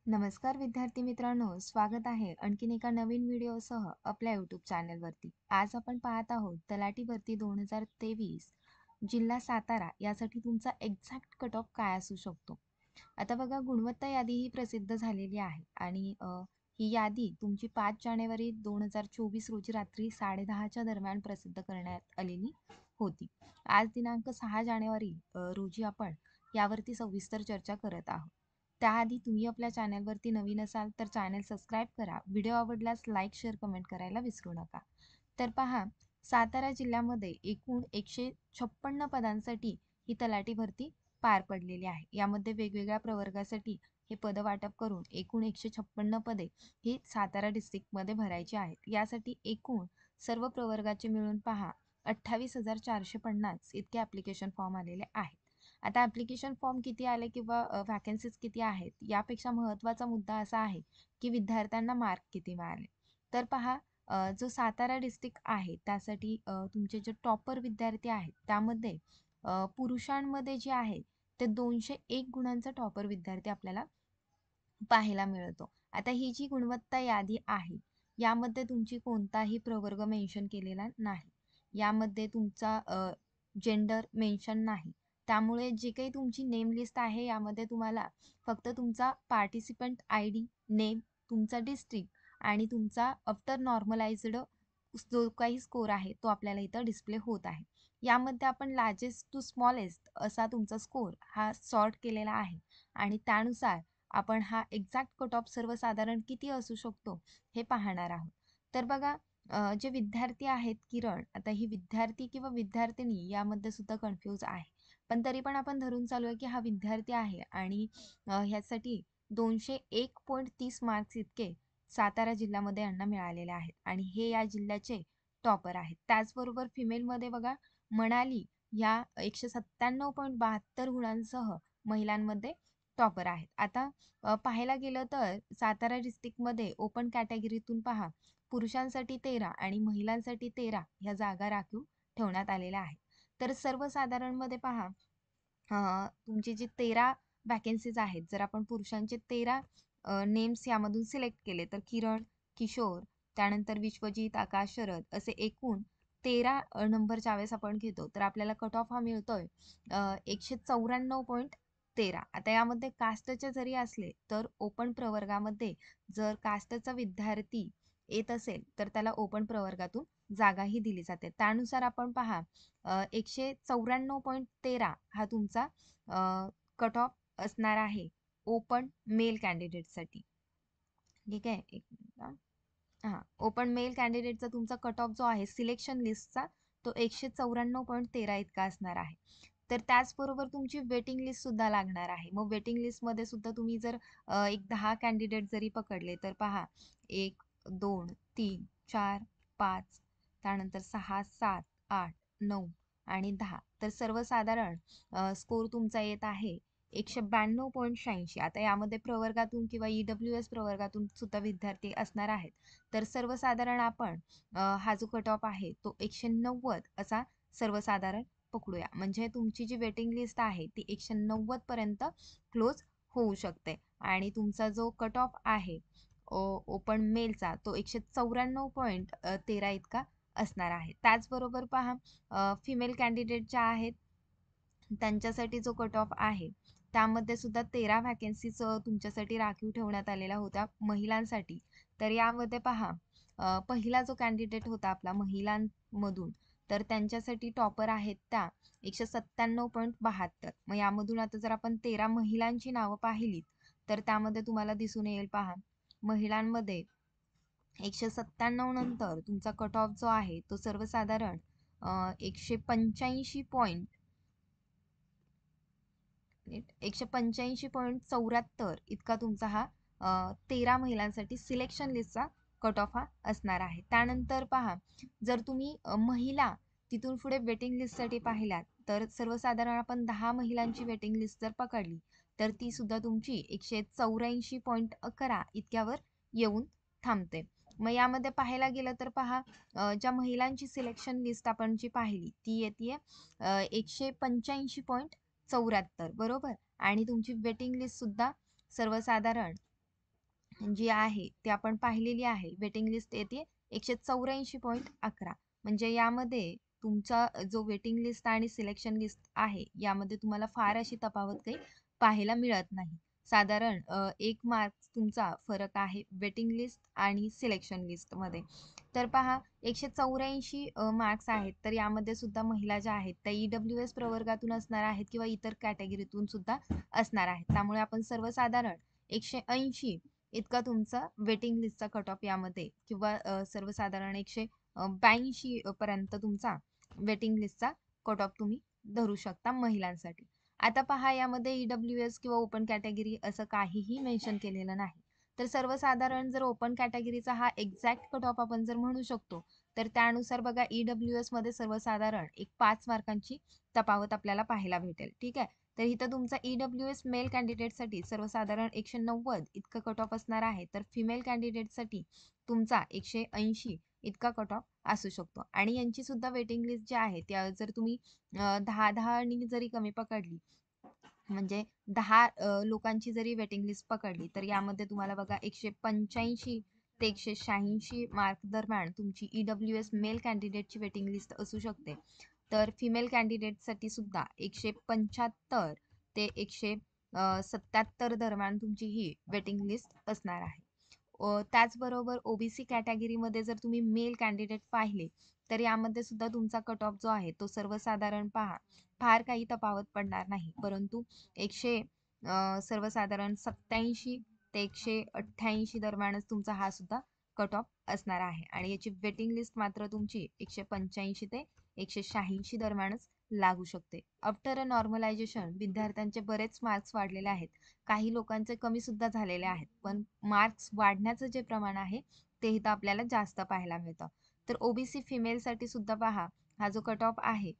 नमस्कार विद्यार्थी मित्रांनो, स्वागत आहे आणखीन एका नवीन व्हिडिओसह आपल्या यूट्यूब चॅनलवरती. आज आपण पाहत आहोत तलाठी भरती 2023 जिल्हा सातारा यासाठी तुमचा एक्झॅक्ट कट ऑफ काय असू शकतो. आता बघा, गुणवत्ता यादी ही प्रसिद्ध झालेली आहे आणि ही यादी तुमची 5 जानेवारी 2024 रोजी रात्री 10:30च्या दरम्यान प्रसिद्ध करण्यात आलेली होती. आज दिनांक 6 जानेवारी रोजी आपण यावरती सविस्तर चर्चा करत आहोत. त्याआधी तुम्ही आपल्या चॅनलवरती नवीन असाल तर चॅनल सबस्क्राईब करा. व्हिडिओ आवडल्यास लाईक, शेअर, कमेंट करायला विसरू नका. तर पहा, सातारा जिल्ह्यामध्ये एकूण 156 पदांसाठी ही तलाठी भरती पार पडलेली आहे. यामध्ये वेगवेगळ्या प्रवर्गासाठी हे पद वाटप करून एकूण 156 पदे ही सातारा डिस्ट्रिक्टमध्ये भरायची आहेत. यासाठी एकूण सर्व प्रवर्गाचे मिळून पहा 28,450 इतके ॲप्लिकेशन फॉर्म आलेले आहेत. आता ॲप्लिकेशन फॉर्म किती आले किंवा व्हॅकन्सीज किती आहेत यापेक्षा महत्त्वाचा मुद्दा असा आहे की विद्यार्थ्यांना मार्क किती मिळाले. तर पहा, जो सातारा डिस्ट्रिक्ट आहे त्यासाठी तुमचे जे टॉपर विद्यार्थी आहेत त्यामध्ये पुरुषांमध्ये जे आहे ते 201 गुणांचा टॉपर विद्यार्थी आपल्याला पाहायला मिळतो. आता ही जी गुणवत्ता यादी आहे यामध्ये तुमची कोणताही प्रवर्ग मेन्शन केलेला नाही. यामध्ये तुमचा जेंडर मेन्शन नाही. त्यामुळे जे काही तुमची नेम लिस्ट आहे यामध्ये तुम्हाला फक्त तुमचा पार्टिसिपंट आय डी, नेम, तुमचा डिस्ट्रिक्ट आणि तुमचा आफ्टर नॉर्मलाइज्ड जो काही स्कोर आहे तो आपल्याला इथं डिस्प्ले होत आहे. यामध्ये आपण लार्जेस्ट टू स्मॉलेस्ट असा तुमचा स्कोर हा सॉर्ट केलेला आहे आणि त्यानुसार आपण हा एक्झॅक्ट कट ऑफ सर्वसाधारण किती असू शकतो हे पाहणार आहोत. तर बघा, जे विद्यार्थी आहेत किरण, आता ही विद्यार्थी किंवा विद्यार्थिनी यामध्ये सुद्धा कन्फ्यूज आहे. पण तरी पण आपण धरून चालूया की हा विद्यार्थी आहे आणि ह्यासाठी 201.30 मार्क्स इतके सातारा जिल्ह्यामध्ये यांना मिळालेले आहेत आणि हे या जिल्ह्याचे टॉपर आहेत. त्याचबरोबर फिमेलमध्ये बघा, मनाली या 197.72 गुणांसह महिलांमध्ये टॉपर आहेत. आता पाहायला गेलं तर सातारा डिस्ट्रिक्टमध्ये ओपन कॅटेगरीतून पहा, पुरुषांसाठी 13 आणि महिलांसाठी 13 ह्या जागा राखीव ठेवण्यात आलेल्या आहेत. तर सर्वसाधारणमध्ये पहा, तुमची जी 13 वॅकन्सीज आहेत, जर आपण पुरुषांचे 13 नेम्स यामधून सिलेक्ट केले तर किरण, किशोर, त्यानंतर विश्वजित, आकाश, शरद असे एकूण 13 नंबरच्या वेळेस आपण घेतो तर आपल्याला कट ऑफ हा मिळतोय 194.13. आता यामध्ये कास्टचे जरी असले तर ओपन प्रवर्गामध्ये जर कास्टचा विद्यार्थी येत असेल तर त्याला ओपन प्रवर्गातून जागाही दिली जाते. त्यानुसार आपण पहा, 194.13 हा तुमचा कट ऑफ असणार आहे ओपन मेल कॅन्डिडेटसाठी. ठीक आहे, एक मिनिट. हां, ओपन मेल कॅन्डिडेटचा तुमचा कट ऑफ जो आहे सिलेक्शन लिस्टचा तो 194.13 इतका असणार आहे. तर त्याचबरोबर तुमची वेटिंग लिस्ट सुद्धा लागणार आहे. मग वेटिंग लिस्टमध्ये सुद्धा तुम्ही जर एक 10 कॅन्डिडेट जरी पकडले तर पहा, 1, 2, 3, 4, 5, त्यानंतर 6, 7, 8, 9 आणि 10. तर सर्वसाधारण स्कोर तुमचा येत आहे 192.86. आता यामध्ये प्रवर्गातून किंवा EWS प्रवर्गातून सुद्धा विद्यार्थी असणार आहेत. तर सर्वसाधारण आपण हा जो कट ऑफ आहे तो 190 असा सर्वसाधारण पकडूया. म्हणजे तुमची जी वेटिंग लिस्ट आहे ती 190 पर्यंत क्लोज होऊ शकते आणि तुमचा जो कट ऑफ आहे ओपन मेलचा तो 194.13 इतका असणार आहे. त्याचबरोबर पहा, फिमेल कॅन्डिडेट ज्या आहेत त्यांच्यासाठी जो कट ऑफ आहे त्यामध्ये सुद्धा 13 व्हॅकन्सीज तुमच्यासाठी राखीव ठेवण्यात आलेल्या होत्या महिलांसाठी. तर यामध्ये पहा, पहिला जो कॅन्डिडेट होता आपला महिलांमधून, तर त्यांच्यासाठी टॉपर आहेत त्या 197.72. मग यामधून आता जर आपण 13 महिलांची नावं पाहिलीत तर त्यामध्ये तुम्हाला दिसून येईल पहा, महिलांमध्ये 197 नंतर तुमचा कट ऑफ जो आहे तो सर्वसाधारण 185.74 इतका तुमचा हा 13 महिलांसाठी सिलेक्शन लिस्टचा कट ऑफ हा असणार आहे. त्यानंतर पहा, जर तुम्ही महिला तिथून पुढे वेटिंग लिस्टसाठी पाहिल्यात तर सर्वसाधारण आपण 10 महिलांची वेटिंग लिस्ट जर पकडली तर ती सुद्धा तुमची 184.11 इतक्यावर येऊन थांबते. मग यामध्ये पाहायला गेलं तर पहा, ज्या महिलांची सिलेक्शन लिस्ट आपण जी पाहिली ती येते 185.74 बरोबर आणि तुमची वेटिंग लिस्ट सुद्धा सर्वसाधारण जी आहे ती आपण पाहिलेली आहे. वेटिंग लिस्ट येते 184.11. म्हणजे यामध्ये तुमचा जो वेटिंग लिस्ट आणि सिलेक्शन लिस्ट आहे, यामध्ये तुम्हाला फार अशी तफावत काही पाहायला मिळत नाही. साधारण 1 मार्क्स तुमचा फरक आहे वेटिंग लिस्ट आणि सिलेक्शन लिस्टमध्ये. तर पहा 184 मार्क्स आहेत. तर यामध्ये सुद्धा महिला ज्या आहेत त्या EWS प्रवर्गातून असणार आहेत किंवा इतर कॅटेगरीतून सुद्धा असणार आहेत. त्यामुळे आपण सर्वसाधारण 180 इतका तुमचा वेटिंग लिस्टचा कट ऑफ यामध्ये किंवा सर्वसाधारण 182 पर्यंत तुमचा वेटिंग लिस्टचा कट ऑफ तुम्ही धरू शकता महिलांसाठी. आता पहा यामध्ये EWS किंवा ओपन कॅटेगरी असं काहीही मेन्शन केलेलं नाही. तर सर्वसाधारण जर ओपन कॅटेगरीचा हा एक्झॅक्ट कट ऑफ आपण जर म्हणू शकतो, तर त्यानुसार बघा EWS मध्ये सर्वसाधारण एक 5 मार्कांची तफावत आपल्याला पाहायला भेटेल. ठीक आहे. तर इथं तुमचा EWS मेल कॅन्डिडेटसाठी सर्वसाधारण 190 इतका कट ऑफ असणार आहे. तर फिमेल कॅन्डिडेटसाठी तुमचा 180 इतका कट ऑफ असू शकतो. आणि यांची सुद्धा वेटिंग लिस्ट जी आहे, त्या जर तुम्ही 10-10 जरी कमी पकडली, म्हणजे 10 लोकांची जरी वेटिंग लिस्ट पकडली, तर यामध्ये तुम्हाला बघा 185 ते 186 मार्क दरम्यान तुमची EWS मेल कॅन्डिडेटची वेटिंग लिस्ट असू शकते. तर फिमेल कॅन्डिडेटसाठी सुद्धा 175 ते 177 दरम्यान तुमची ही वेटिंग लिस्ट असणार आहे. त्याचबरोबर OBC कॅटेगरीमध्ये जर तुम्ही मेल कॅन्डिडेट पाहिले, तर यामध्ये सुद्धा तुमचा कट ऑफ जो आहे तो सर्वसाधारण पहा, फार काही तफावत पडणार नाही. परंतु 100 सर्वसाधारण 87 ते 188 दरम्यानच तुमचा हा सुद्धा कट ऑफ असणार आहे. आणि याची वेटिंग लिस्ट मात्र तुमची 185 ते 186 दरम्यानच लागू शकते. आफ्टर अ नॉर्मलायझेशन विद्यार्थ्यांचे बरेच मार्क्स वाढलेले आहेत. काही लोकांचे कमी सुद्धा झालेले आहेत. पण मार्क्स वाढण्याचं जे प्रमाण आहे, ते इथं आपल्याला जास्त पाहायला मिळतं. तर OBC फिमेलसाठी सुद्धा पहा, हा जो कट ऑफ आहे,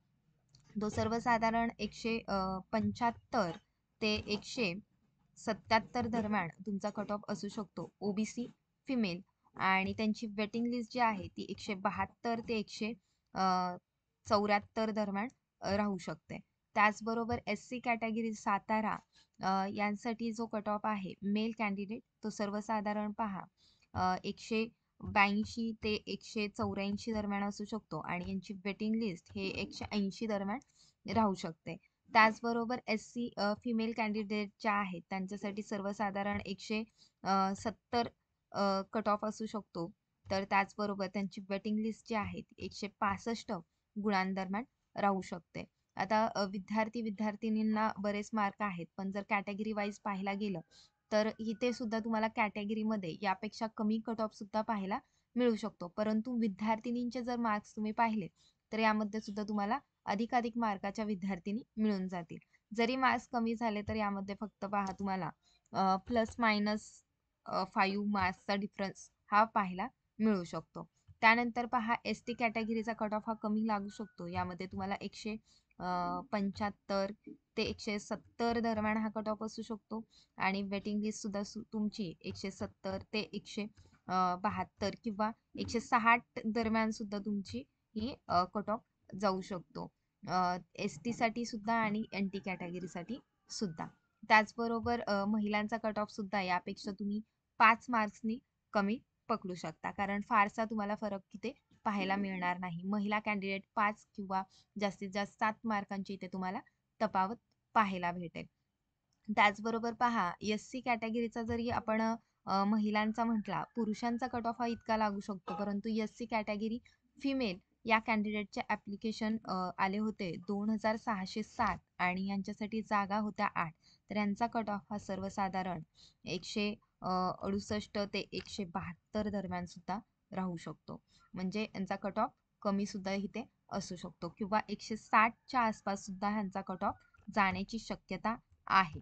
तो सर्वसाधारण 175 ते 177 दरम्यान तुमचा कट ऑफ असू शकतो. OBC फिमेल आणि त्यांची वेटिंग लिस्ट जी आहे ती 172 ते 174 दरम्यान राहू शकते. त्याचबरोबर SC कॅटेगरी सातारा यांसाठी जो कट ऑफ आहे मेल कॅन्डिडेट, तो सर्वसाधारण पहा 182 ते 184 दरम्यान असू शकतो आणि यांची वेटिंग लिस्ट हे 180 दरम्यान राहू शकते. त्याचबरोबर SC फिमेल कॅन्डिडेट ज्या आहेत त्यांच्यासाठी सर्वसाधारण 170 कट ऑफ असू शकतो. तर त्याचबरोबर त्यांची वेटिंग लिस्ट जी आहे ती 165 गुणांदरम्यान राहू शकते. आता विद्यार्थी-विद्यार्थिनींना बरेच मार्क आहेत, पण जर कॅटेगरी वाईज पाहायला गेलं, तर इथे सुद्धा तुम्हाला कॅटेगरीमध्ये यापेक्षा कमी कट ऑफ सुद्धा पाहायला मिळू शकतो. परंतु विद्यार्थिनींचे जर मार्क्स तुम्ही पाहिले, तर यामध्ये सुद्धा तुम्हाला अधिकाधिक मार्काच्या विद्यार्थिनी मिळून जातील. जरी मार्क्स कमी झाले, तर यामध्ये फक्त पहा तुम्हाला प्लस मायनस 5 मार्क्सचा डिफरन्स हा पाहायला मिळू शकतो. त्यानंतर पहा ST कॅटेगरीचा कट ऑफ हा कमी लागू शकतो. यामध्ये तुम्हाला 175 ते 170 दरम्यान हा कट ऑफ असू शकतो आणि वेटिंग लिस्ट सुद्धा तुमची 170 ते 172 किंवा 160 दरम्यान सुद्धा तुमची ही कट ऑफ जाऊ शकतो. ST साठी सुद्धा आणि NT कॅटेगरीसाठी सुद्धा. त्याचबरोबर महिलांचा कट ऑफ सुद्धा यापेक्षा तुम्ही 5 मार्क्सनी कमी पकडू शकता. कारण फारसा तुम्हाला फरक तिथे पाहायला मिळणार नाही. महिला कॅन्डिडेट 5 किंवा जास्तीत जास्त 7 मार्कांची इथे तुम्हाला तफावत पाहायला भेटेल. त्याचबरोबर पहा SC कॅटेगरीचा जरी आपण महिलांचा म्हटला, पुरुषांचा कट ऑफ हा इतका लागू शकतो. परंतु SC कॅटेगरी फिमेल या कॅन्डिडेटचे ॲप्लिकेशन आले होते 2607 आणि यांच्यासाठी जागा होत्या 8. तर यांचा कट ऑफ हा सर्वसाधारण 168 ते 172 दरम्यान सुद्धा राहू शकतो. म्हणजे यांचा कट ऑफ कमी सुद्धा इथे असू शकतो किंवा 160च्या आसपास सुद्धा ह्यांचा कट ऑफ जाण्याची शक्यता आहे.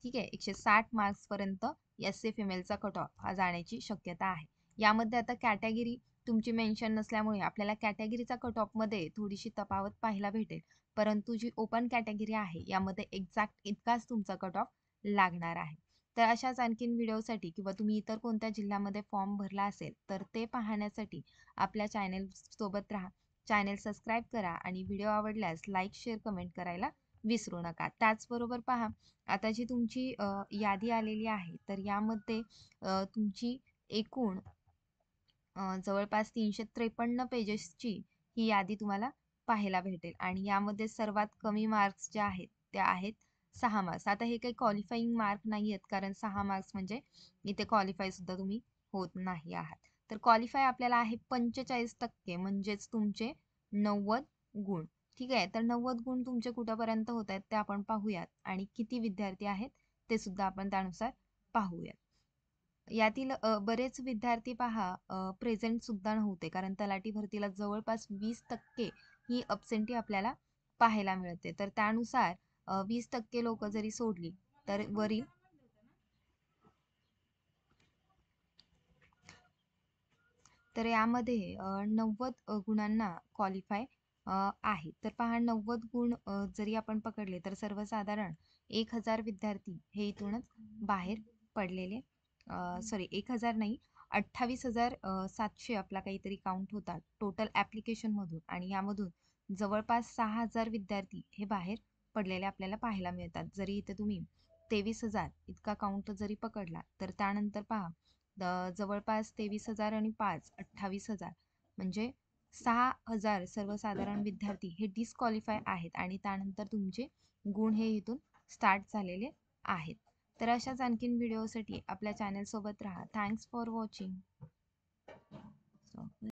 ठीक आहे. 160 मार्क्सपर्यंत SC फिमेलचा कट ऑफ हा जाण्याची शक्यता आहे. यामध्ये आता कॅटेगरी तुमची मेन्शन नसल्यामुळे आपल्याला कॅटेगरीचा कट ऑफमध्ये थोडीशी तफावत पाहायला भेटेल. परंतु जी ओपन कॅटेगरी आहे यामध्ये एक्झॅक्ट इतकाच तुमचा कट ऑफ लागणार आहे. तर अशाच आणखीन व्हिडिओसाठी किंवा तुम्ही इतर कोणत्या जिल्ह्यामध्ये फॉर्म भरला असेल तर ते पाहण्यासाठी आपल्या चॅनेल सोबत राहा. चॅनेल सबस्क्राईब करा आणि व्हिडिओ आवडल्यास लाईक, शेअर, कमेंट करायला विसरू नका. त्याचबरोबर पहा, आता जी तुमची यादी आलेली आहे, तर यामध्ये तुमची एकूण जवळपास 353 पेजेसची ही यादी तुम्हाला पाहायला भेटेल आणि यामध्ये सर्वात कमी मार्क्स जे आहेत ते आहेत 6 मार्क्स. आता हे काही क्वालिफाईंग मार्क नाही आहेत, कारण 6 मार्क्स म्हणजे इथे क्वालिफाय सुद्धा तुम्ही होत नाही आहात. तर क्वालिफाय आपल्याला आहे 45% म्हणजेच तुमचे 90 गुण. ठीक आहे. तर 90 गुण तुमचे कुठपर्यंत होत आहेत ते आपण पाहूयात आणि किती विद्यार्थी आहेत ते सुद्धा आपण त्यानुसार पाहूयात. यातील बरेच विद्यार्थी पहा प्रेझेंट सुद्धा नव्हते, कारण तलाठी भरतीला जवळपास 20% ही अबसेंटी आपल्याला पाहायला मिळते. तर त्यानुसार 20% लोक जरी सोडली तर वरील तर यामध्ये 90 गुणांना क्वालिफाय आहे. तर पहा 90 गुण जरी आपण पकडले तर सर्वसाधारण 1000 विद्यार्थी हे इथूनच बाहेर पडलेले सॉरी 1000 नाही 28,700 आपला काहीतरी काउंट होता टोटल ॲप्लिकेशनमधून आणि यामधून जवळपास 6,000 विद्यार्थी हे बाहेर पडलेले आपल्याला पाहायला मिळतात. जरी इथे तुम्ही 23,000 इतका काउंट जरी पकडला तर त्यानंतर पहा जवळपास 23,000 आणि 5 28,000 म्हणजे 6,000 सर्वसाधारण विद्यार्थी हे डिस्क्वालिफाय आहेत आणि त्यानंतर तुमचे गुण हे इथून स्टार्ट झालेले आहेत. तर अशाच आणखीन व्हिडिओसाठी आपल्या चॅनलसोबत राहा. Thanks for watching.